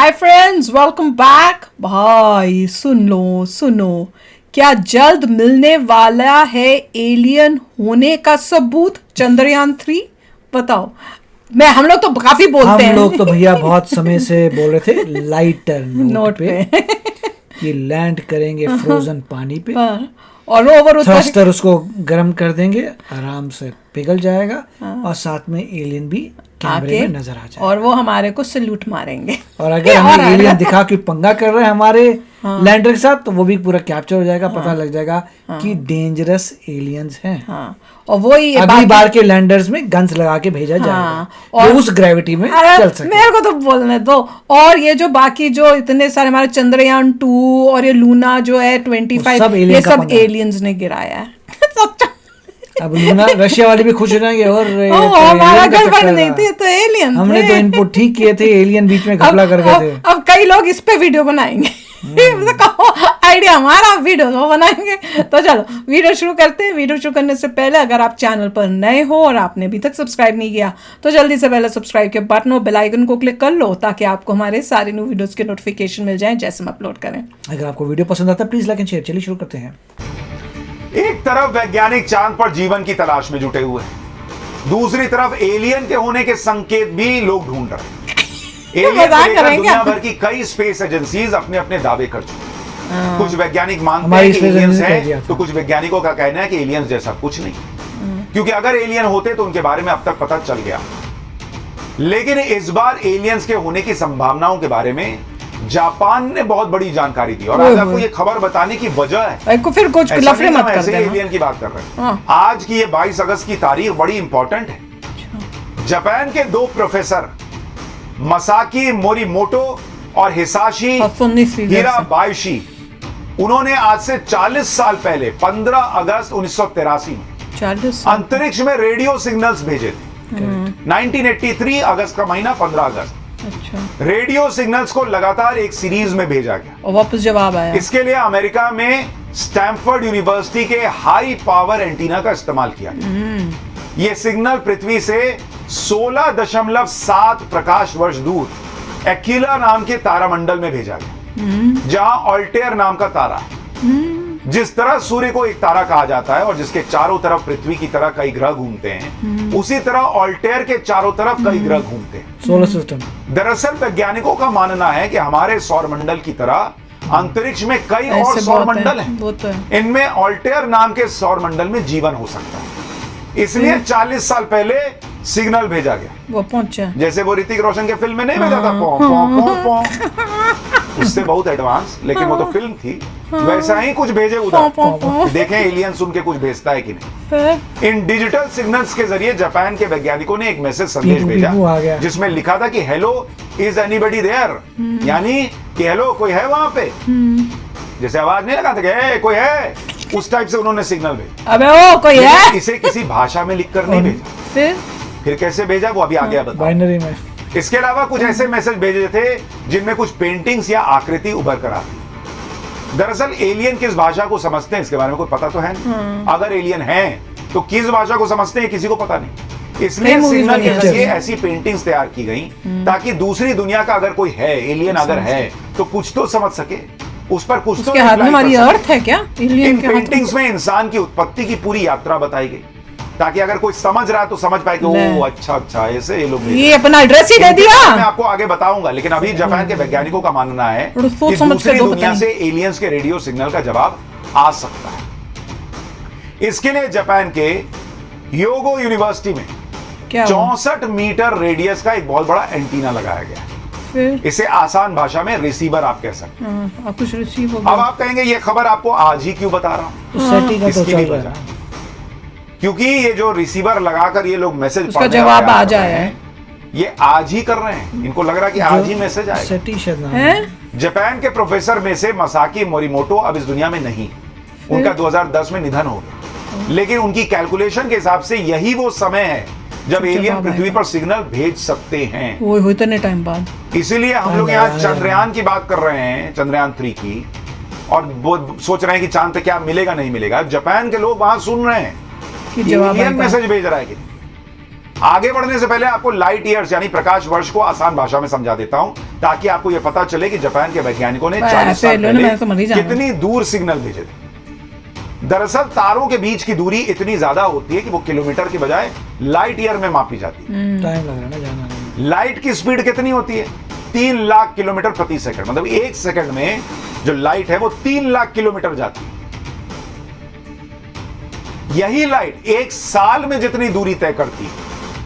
Hi friends, welcome back. भाई सुनो, क्या जल्द मिलने वाला है एलियन होने का सबूत? चंद्रयान 3 बताओ। हम लोग तो काफी बोलते हैं। हम लोग तो भैया बहुत समय से बोल रहे थे लाइटर नोट पे कि लैंड करेंगे फ्रोजन पानी पे और ओवर थ्रस्टर उसको गर्म कर देंगे, आराम से पिघल जाएगा और साथ में एलियन भी कैमरे में नजर आ जाएगा और वो हमारे को सैल्यूट मारेंगे। और अगर हमें एलियन दिखा के पंगा कर रहे हैं हमारे लैंडर के साथ, तो वो भी पूरा कैप्चर हो जाएगा। पता लग जाएगा कि डेंजरस एलियंस हैं। और वो ही अगली बार के लैंडर्स में गन्स लगा के भेजा जाएगा और उस ग्रेविटी में चल सके। मेरे को तो बोलने दो। और ये जो बाकी जो इतने सारे हमारे चंद्रयान 2 और ये लूना जो है 25, ये सब एलियंस ने गिराया है। अब लूना रशिया वाले भी खुश हो जाएंगे और हमारा गड़बड़ नहीं थी तो एलियन हमने तो इनपुट ठीक किए थे, एलियन बीच में घपला कर गए थे। अब कई लोग इस पे वीडियो बनाएंगे। आइडिया हमारा, वीडियो बनाएंगे। तो चलो वीडियो शुरू करते हैं। वीडियो शुरू करने से पहले अगर आप चैनल पर नए हो और आपने अभी तक सब्सक्राइब नहीं किया तो जल्दी से पहले सब्सक्राइब के बटन और बेल आइकन को क्लिक कर लो ताकि आपको हमारे सारे न्यू वीडियोस के नोटिफिकेशन मिल जाएं जैसे हम अपलोड करें। अगर आपको वीडियो पसंद आता है प्लीज लाइक एंड शेयर। चलिए शुरू करते हैं। एक तरफ वैज्ञानिक चांद पर जीवन की तलाश में जुटे हुए हैं, दूसरी तरफ एलियन के होने के संकेत भी लोग ढूंढ रहे हैं। एलियन को लेकर दुनिया भर की कई स्पेस एजेंसीज अपने अपने दावे कर चुकी हैं। कुछ वैज्ञानिक मानते हैं कि एलियंस हैं, तो कुछ वैज्ञानिकों का कहना है कि एलियंस जैसा कुछ नहीं, क्योंकि अगर एलियन होते तो उनके बारे में अब तक पता चल गया। लेकिन इस बार एलियंस के होने की संभावनाओं के बारे में जापान ने बहुत बड़ी जानकारी दी और आज आपको ये खबर बताने की वजह है। फिर कुछ लफड़े मत कर देना। एलियन की बात कर रहे हैं। आज की ये 22 अगस्त की तारीख बड़ी इंपॉर्टेंट है। जापान के 2 प्रोफेसर मसाकी मोरिमोटो और हिसाशी हिराबायाशी, उन्होंने आज से 40 साल पहले 15 अगस्त 1983 में अंतरिक्ष में रेडियो सिग्नल्स भेजे थे। 1983 अगस्त का महीना 15 अगस्त। अच्छा। रेडियो सिग्नल्स को लगातार एक सीरीज में भेजा गया और वापस जवाब आया। इसके लिए अमेरिका में स्टैनफोर्ड यूनिवर्सिटी के हाई पावर एंटीना का इस्तेमाल किया गया। यह सिग्नल पृथ्वी से 16.7 प्रकाश वर्ष दूर एक्विला नाम के तारामंडल में भेजा गया, जहां ऑल्टेयर नाम का तारा है। जिस तरह सूर्य को एक तारा कहा जाता है और जिसके चारों तरफ पृथ्वी की तरह कई ग्रह घूमते हैं, उसी तरह ऑल्टेयर के चारों तरफ कई ग्रह घूमते हैं, सोलर सिस्टम। दरअसल वैज्ञानिकों का मानना है कि हमारे सौरमंडल की तरह अंतरिक्ष में कई और सौरमंडल हैं। इनमें ऑल्टेयर नाम के सौरमंडल में जीवन हो सकता है। इसलिए 40 साल पहले सिग्नल भेजा गया। वो पहुंचा, जैसे वो ऋतिक रोशन के फिल्म में नहीं भेजा था, पौ, पौ, पौ, पौ। उससे बहुत एडवांस, लेकिन वो तो फिल्म थी। वैसा ही कुछ भेजे उधर, देखें एलियन सुन के कुछ भेजता है कि नहीं। इन डिजिटल सिग्नल्स के जरिए जापान के वैज्ञानिकों ने एक मैसेज संदेश भेजा जिसमें लिखा था कि हेलो इज एनीबडी देयर, यानी कि हेलो कोई है वहां पे। जैसे आवाज नहीं लगा था कि कोई है, उस टाइप से उन्होंने सिग्नल भेजा। अबे ओ कोई है, इसे किसी भाषा में लिखकर नहीं भेजा। फिर कैसे भेजा वो अभी आगे बताओ। बाइनरी में। इसके अलावा कुछ ऐसे मैसेज भेजे थे जिनमें कुछ पेंटिंग्स या आकृति उभर कर आती। दरअसल एलियन किस भाषा को समझते हैं इसके बारे में कोई पता तो है नहीं। अगर एलियन हैं तो किस भाषा को समझते हैं किसी को पता नहीं। इसलिए सिग्नल के जरिए ऐसी पेंटिंग्स तैयार की गई ताकि दूसरी दुनिया का अगर कोई है, एलियन अगर है, तो कुछ तो समझ सके, उस पर कुछ तो हाथ में हमारी अर्थ है क्या? इन पेंटिंग्स में इंसान की उत्पत्ति की पूरी यात्रा बताई गई ताकि अगर कोई समझ रहा है तो समझ पाए कि ओ अच्छा ऐसे ये लोग ये अपना एड्रेस ही दे दिया। मैं आपको आगे बताऊंगा, लेकिन अभी जापान के वैज्ञानिकों का मानना है कि दूसरी दुनिया से एलियंस के रेडियो सिग्नल का जवाब आ सकता है। इसके लिए जापान के योगो यूनिवर्सिटी में 64 मीटर रेडियस का एक बहुत बड़ा एंटीना लगाया गया है। इसे आसान भाषा में रिसीवर आप कह सकते हैं। कुछ रिसीवर। अब आप कहेंगे ये खबर आपको आज ही क्यों बता रहा हूं? इसकी भी वजह, क्योंकि ये जो रिसीवर लगाकर ये लोग मैसेज उसका जवाब आ जाए, ये आज ही कर रहे हैं। इनको लग रहा है कि आज ही मैसेज आएगा। जापान के प्रोफेसर में से मसाकी मोरिमोटो अब इस दुनिया में नहीं, उनका 2010 में निधन हो गया। लेकिन उनकी कैलकुलेशन के हिसाब से यही वो समय है जब एलियन पृथ्वी पर सिग्नल भेज सकते हैं। वो इतने टाइम बाद। इसीलिए हम लोग यहाँ चंद्रयान की बात कर रहे हैं, चंद्रयान 3 की, और वो सोच रहे हैं कि चांद पे क्या मिलेगा नहीं मिलेगा। जापान के लोग वहां सुन रहे हैं कि एलियन मैसेज भेज रहा है कि आगे बढ़ने से पहले आपको लाइट ईयर्स यानी प्रकाश वर्ष को आसान भाषा में समझा देता हूं, ताकि आपको यह पता चले कि जापान के वैज्ञानिकों ने 40 साल पहले कितनी दूर सिग्नल भेजे थे। दरअसल तारों के बीच की दूरी इतनी ज्यादा होती है कि वो किलोमीटर की बजाय लाइट ईयर में मापी जाती है। टाइम लग रहा है ना जाना में। लाइट की स्पीड कितनी होती है? 3 लाख किलोमीटर प्रति सेकंड। मतलब 1 सेकंड में जो लाइट है वो 3 लाख किलोमीटर जाती है। यही लाइट 1 साल में जितनी दूरी तय करती है,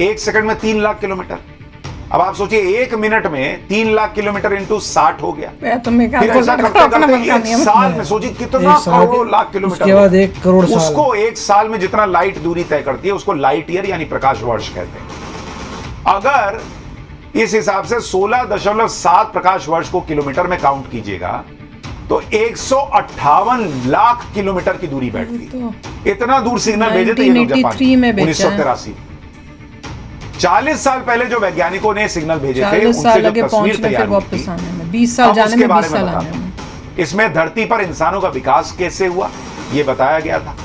1 सेकंड में 3 लाख किलोमीटर। अब आप सोचिए 1 मिनट में 3 लाख किलोमीटर इंटू 60 हो गया। फिर ऐसा करते करते 1 साल में सोचिए कितना करोड़ों लाख किलोमीटर, उसके बाद 1 करोड़ साल। उसको 1 साल में जितना लाइट दूरी तय करती है उसको लाइट ईयर यानी प्रकाश वर्ष कहते हैं। अगर इस हिसाब से 16.7 प्रकाश वर्ष को किलोमीटर में काउंट कीजिएगा तो 158 लाख किलोमीटर की दूरी बैठती। इतना दूर सिग्नल भेजे थे ये लोग जापान 1983। 40 साल पहले जो वैज्ञानिकों ने सिग्नल भेजे थे उनसे जो तस्वीर तैयार हुई थी, 20 साल जाने में 20 साल आने में। इसमें धरती पर इंसानों का विकास कैसे हुआ ये बताया गया था।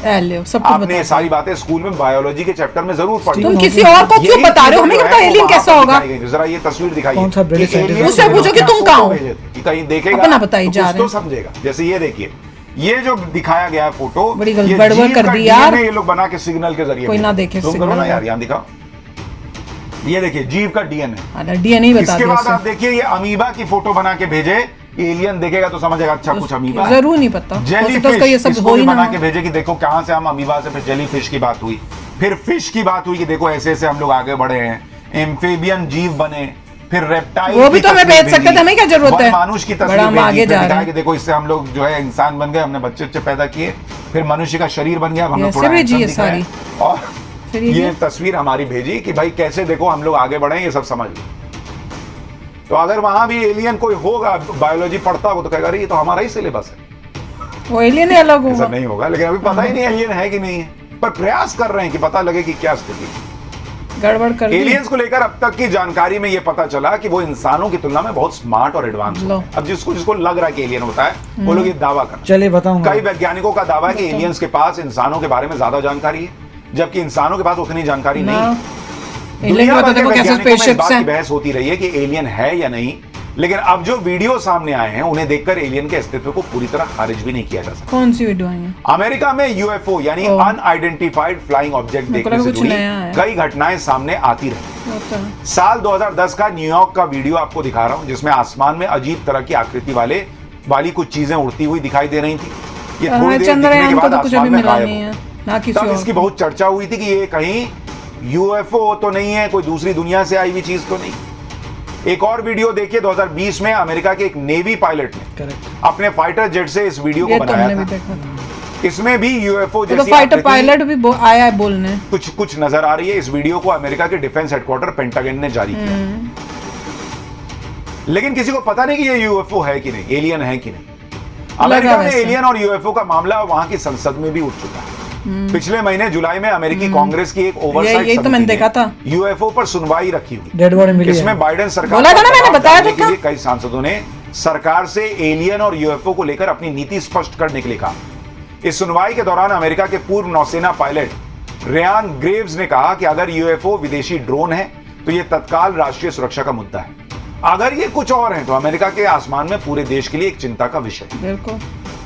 आपने सारी बातें स्कूल में बायोलॉजी के चैप्टर में जरूर पढ़ी। तुम किसी और को क्यों बता रहे हो? हमें क्या एलियन कैसा होगा? जरा ये तस्वीर दिखाइए। उससे पूछो कि तुम कहाँ हो, कहीं देखेगा अपना बताइए जा रहे तो समझेगा। जैसे ये देखिए, ये जो दिखाया गया फोटो बड़ी गड़बड़ कर दी यार। ये लोग बना के सिग्नल के जरिए कोई ना देखे। तुम करो ना यार, यहाँ दिखाओ। ये देखिए जीव का डीएनए। डीएनए बता इसके बाद आप देखिए ये अमीबा की फोटो बना के भेजे, एलियन देखेगा तो समझेगा अच्छा कुछ अमीबा है। जरूर नहीं पता। जेलीफिश ये सब हो ही ना, बना के भेजे कि देखो कहां से हम अमीबा से, फिर जेलीफिश की बात हुई, फिर फिश की बात हुई कि देखो ऐसे ऐसे हम लोग आगे बढ़े हैं, एम्फीबियन जीव बने, फिर रेप्टाइल वो भी तो हमें भेज सकते थे, हमें क्या जरूरत है? मानुष की तस्वीर आगे जा रहे हैं कि देखो इससे हम लोग जो है इंसान बन गए, हमने बच्चे पैदा किए, फिर मनुष्य का शरीर बन गया, हम लोग थोड़ा सारी। और ये तस्वीर हमारी भेजी कि भाई कैसे देखो हम लोग आगे बढ़े, ये सब समझ लो। तो अगर वहां भी एलियन कोई होगा, बायोलॉजी पढ़ता हो तो कहेगा अरे ये तो हमारा ही सिलेबस है, वो एलियन ही अलग होगा। ऐसा नहीं होगा, लेकिन अभी पता ही नहीं एलियन है कि नहीं है, पर प्रयास कर रहे हैं कि पता लगे कि क्या स्थिति गड़बड़ कर दी। एलियंस को लेकर अब तक की जानकारी में ये पता चला कि वो इंसानों की तुलना में बहुत स्मार्ट और एडवांस है। अब जिसको लग रहा है कि एलियन होता है वो लोग ये दावा कर, चलिए बताऊंगा। कई वैज्ञानिकों का दावा है कि एलियंस के पास इंसानों के बारे में ज्यादा जानकारी है, जबकि इंसानों के पास उतनी जानकारी नहीं है। दुनिया भर के वैज्ञानिकों में इस बात की बहस होती रही है कि एलियन है या नहीं, लेकिन अब जो वीडियो सामने आए हैं उन्हें देखकर एलियन के अस्तित्व को पूरी तरह खारिज भी नहीं किया जा सकता। कौन सी वीडियो आई है? अमेरिका में यूएफओ यानी अनआइडेंटिफाइड फ्लाइंग ऑब्जेक्ट देखने से जुड़ी कई घटनाएं सामने आती रही। साल 2010 का न्यूयॉर्क का वीडियो आपको दिखा रहा हूं, जिसमें आसमान में अजीब तरह की आकृति वाली कुछ चीजें उड़ती हुई दिखाई दे रही थी। ये थोड़ी देर दिखने के बाद आसमान में गायब हो गई। तब इसकी बहुत चर्चा हुई थी कि ये कहीं यूएफओ तो नहीं है, कोई दूसरी दुनिया से आई हुई चीज तो नहीं। एक और वीडियो देखिए, 2020 में अमेरिका के एक नेवी पायलट ने अपने फाइटर जेट से इस वीडियो को बनाया था। इसमें भी यूएफओ जैसी फाइटर पायलट भी आया है बोलने, कुछ नजर आ रही है। इस वीडियो को अमेरिका के डिफेंस हेडक्वार्टर पेंटागन ने जारी किया, लेकिन किसी को पता नहीं कि ये यूएफओ है कि नहीं, एलियन है कि नहीं। अमेरिका में एलियन और यूएफओ का मामला वहां की संसद में भी उठ चुका है। पिछले महीने जुलाई में अमेरिकी कांग्रेस की एक ओवरसाइट समिति ने यूएफओ पर सुनवाई रखी हुई। इसमें बाइडेन सरकार के लिए कई सांसदों ने सरकार से एलियन और यूएफओ को लेकर अपनी नीति स्पष्ट करने के लिए कहा। इस सुनवाई के दौरान अमेरिका के पूर्व नौसेना पायलट रेयान ग्रेव्स ने कहा कि अगर यूएफओ विदेशी ड्रोन है तो यह तत्काल राष्ट्रीय सुरक्षा का मुद्दा है, अगर ये कुछ और है तो अमेरिका के आसमान में पूरे देश के लिए एक चिंता का विषय है।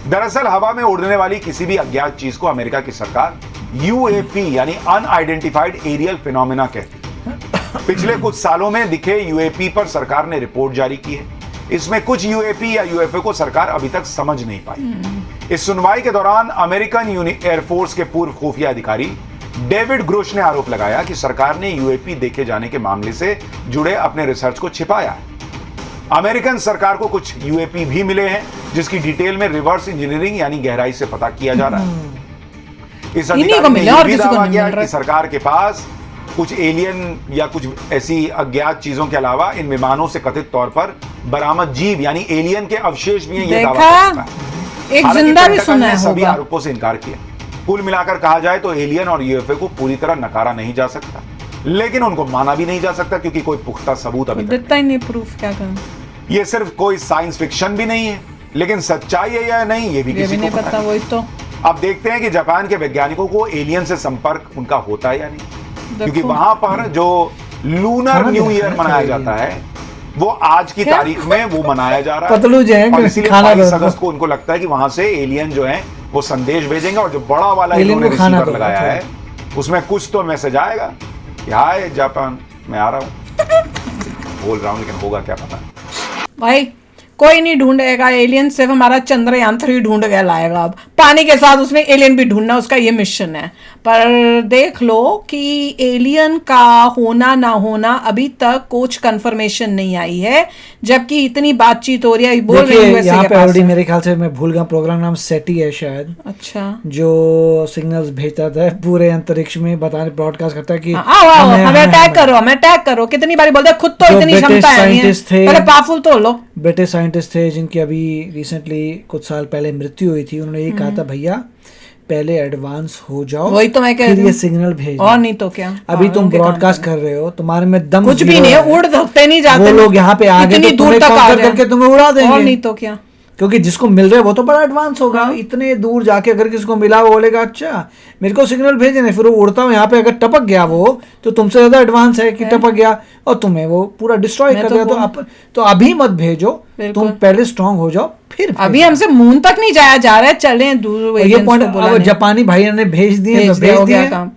दरअसल हवा में उड़ने वाली किसी भी अज्ञात चीज को अमेरिका की सरकार यूएपी यानी अनआइडेंटिफाइड एरियल फिनोमेना कहती है। पिछले कुछ सालों में दिखे यूएपी पर सरकार ने रिपोर्ट जारी की है। इसमें कुछ यूएपी या यूएफओ को सरकार अभी तक समझ नहीं पाई। इस सुनवाई के दौरान अमेरिकन एयरफोर्स के पूर्व खुफिया अधिकारी डेविड ग्रोश ने आरोप लगाया कि सरकार ने यूएपी देखे जाने के मामले से जुड़े अपने रिसर्च को छिपाया है। अमेरिकन सरकार को कुछ यूएपी भी मिले हैं जिसकी डिटेल में रिवर्स इंजीनियरिंग यानी गहराई से पता किया जा रहा है। इस अधिकारी ने यह भी दावा किया कि सरकार के पास कुछ एलियन या कुछ ऐसी अज्ञात चीजों के अलावा इन विमानों से कथित तौर पर बरामद जीव यानी एलियन के अवशेष भी हैं, ये दावा करता है। एक जिंदा भी सुना है, सभी आरोपों से इनकार किया। कुल मिलाकर कहा जाए तो एलियन और यूएफओ को पूरी तरह नकारा नहीं जा सकता, लेकिन उनको माना भी नहीं जा सकता क्योंकि कोई पुख्ता सबूत अभी देता ही नहीं प्रूफ। क्या करें? ये सिर्फ कोई साइंस फिक्शन भी नहीं है, लेकिन सच्चाई है या नहीं ये भी किसी को पता वही तो। अब देखते हैं कि जापान के वैज्ञानिकों को एलियन से संपर्क उनका होता है या नहीं। क्योंकि वहां पर जो लूनर न्यू ईयर मनाया जाता है वो आज की तारीख में वो मनाया जा रहा है। पतलू जो है और इसीलिए खाना 22 अगस्त को उनको लगता है कि वहां से एलियन जो है वो संदेश भेजेंगे, और जो बड़ा वाला इन्होंने रिसीवर लगाया है उसमें कुछ तो मैसेज आएगा कि हाय जापान मैं आ रहा हूं। बोल रहा हूं लेकिन होगा क्या पता। भाई कोई नहीं ढूंढेगा एलियन, सिर्फ हमारा चंद्रयान 3 ढूंढ के लाएगा। अब पानी के साथ उसमें एलियन भी ढूंढना उसका ये मिशन है। पर देख लो कि एलियन का होना ना होना अभी तक कुछ कंफर्मेशन नहीं आई है, जबकि इतनी बातचीत हो रही है। बोल रही हूँ यहाँ पे ऑलरेडी मेरे ख्याल से मैं भूल गया, प्रोग्राम नाम सेटी है शायद, अच्छा, जो सिग्नल्स भेजता था पूरे अंतरिक्ष में, बताने ब्रॉडकास्ट करता है कि आओ हमें अटैक करो, हमें अटैक करो। कितनी बारी बोलते खुद तो इतनी क्षमता नहीं है, पहले पावरफुल तो लो। ब्रिटिश साइंटिस्ट थे जिनकी अभी रिसेंटली कुछ साल पहले मृत्यु हुई थी, उन्होंने ये कहा था भैया पहले एडवांस हो जाओ, वही तो मैं कह फिर रही ये हूँ। सिग्नल भेज और नहीं तो क्या, अभी तुम ब्रॉडकास्ट कर रहे हो, तुम्हारे में दम कुछ भी नहीं है, उड़ धकते नहीं जाते, वो लोग यहाँ पे आगे इतनी तो दूर तक आ रहे करके तुम्हें उड़ा देंगे। और नहीं तो क्या, क्योंकि जिसको मिल रहा है वो तो बड़ा एडवांस होगा। इतने दूर जाके अगर किसको मिला वो बोलेगा अच्छा मेरे को सिग्नल भेजने, फिर वो उड़ता हूँ यहाँ पे अगर टपक गया वो तो तुमसे ज्यादा एडवांस है कि टपक गया और तुम्हें वो पूरा डिस्ट्रॉय कर दिया। तो अभी मत भेजो, तुम पहले स्ट्रांग हो जाओ फिर अभी हमसे मून तक नहीं जाया जा रहा है, चले दूर। ये पॉइंट अब जापानी भाइयों ने भेज दिए, हो गया काम,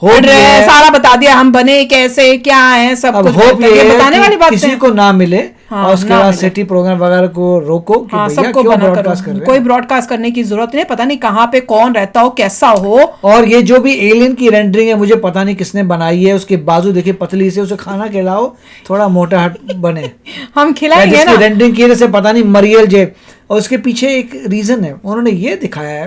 सारा बता दिया हम बने कैसे क्या है सब कुछ बताने वाली बात किसी को ना मिले। हाँ, और उसके बाद सिटी प्रोग्राम वगैरह को रोको कि हाँ, भैया सबको क्यों बना ब्रॉडकास्ट कर रहे हैं। कोई ब्रॉडकास्ट करने की जरूरत नहीं, पता नहीं कहाँ पे कौन रहता हो कैसा हो। और ये जो भी एलियन की रेंडरिंग है मुझे पता नहीं किसने बनाई है, उसके बाजू देखिए पतली से, उसे खाना खिलाओ थोड़ा मोटा हट बने हम खिलाएंगे ना। रेंडरिंग की से पता नहीं मरियल जे, और उसके पीछे एक रीजन है, उन्होंने ये दिखाया है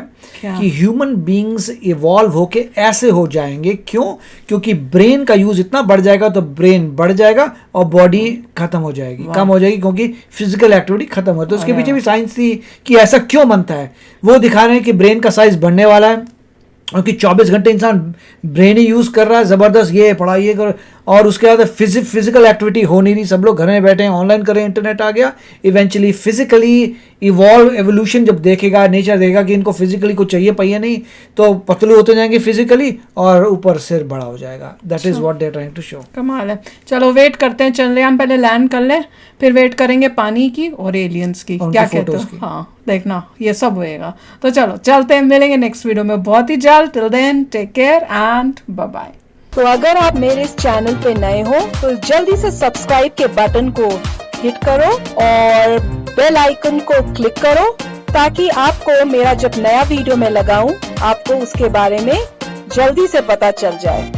कि ह्यूमन बीइंग्स इवॉल्व होके ऐसे हो जाएंगे। क्यों? क्योंकि ब्रेन का यूज इतना बढ़ जाएगा तो ब्रेन बढ़ जाएगा और बॉडी खत्म हो जाएगी, कम हो जाएगी, क्योंकि फिजिकल एक्टिविटी खत्म हो। तो उसके पीछे भी साइंस थी कि ऐसा क्यों बनता है। वो दिखा रहे हैं कि ब्रेन का साइज बढ़ने वाला है, क्योंकि 24 घंटे इंसान ब्रेन ही यूज कर रहा है जबरदस्त, ये पढ़ाई ये कर, और उसके बाद फिजिकल एक्टिविटी हो नहीं रही, सब लोग घर में बैठे हैं, ऑनलाइन कर रहे हैं, इंटरनेट आ गया। इवेंचुअली फिजिकली एवोल्यूशन जब देखेगा, नेचर देखेगा कि इनको फिजिकली कुछ चाहिए पहिए नहीं, तो पतलू होते जाएंगे फिजिकली और ऊपर सिर बड़ा हो जाएगा। That is what they are trying to show. कमाल है। चलो वेट करते हैं, चंद्रयान पहले लैंड कर ले, फिर वेट करेंगे पानी की और एलियंस की, क्या कहते हो? हाँ देखना ये सब होएगा। तो चलो चलते हैं, मिलेंगे नेक्स्ट वीडियो में बहुत ही जल्द। Till then take care and bye bye. तो अगर आप मेरे इस चैनल पे नए हो तो जल्दी से सब्सक्राइब के बटन को हिट करो और बेल आइकन को क्लिक करो, ताकि आपको मेरा जब नया वीडियो मैं लगाऊं आपको उसके बारे में जल्दी से पता चल जाए।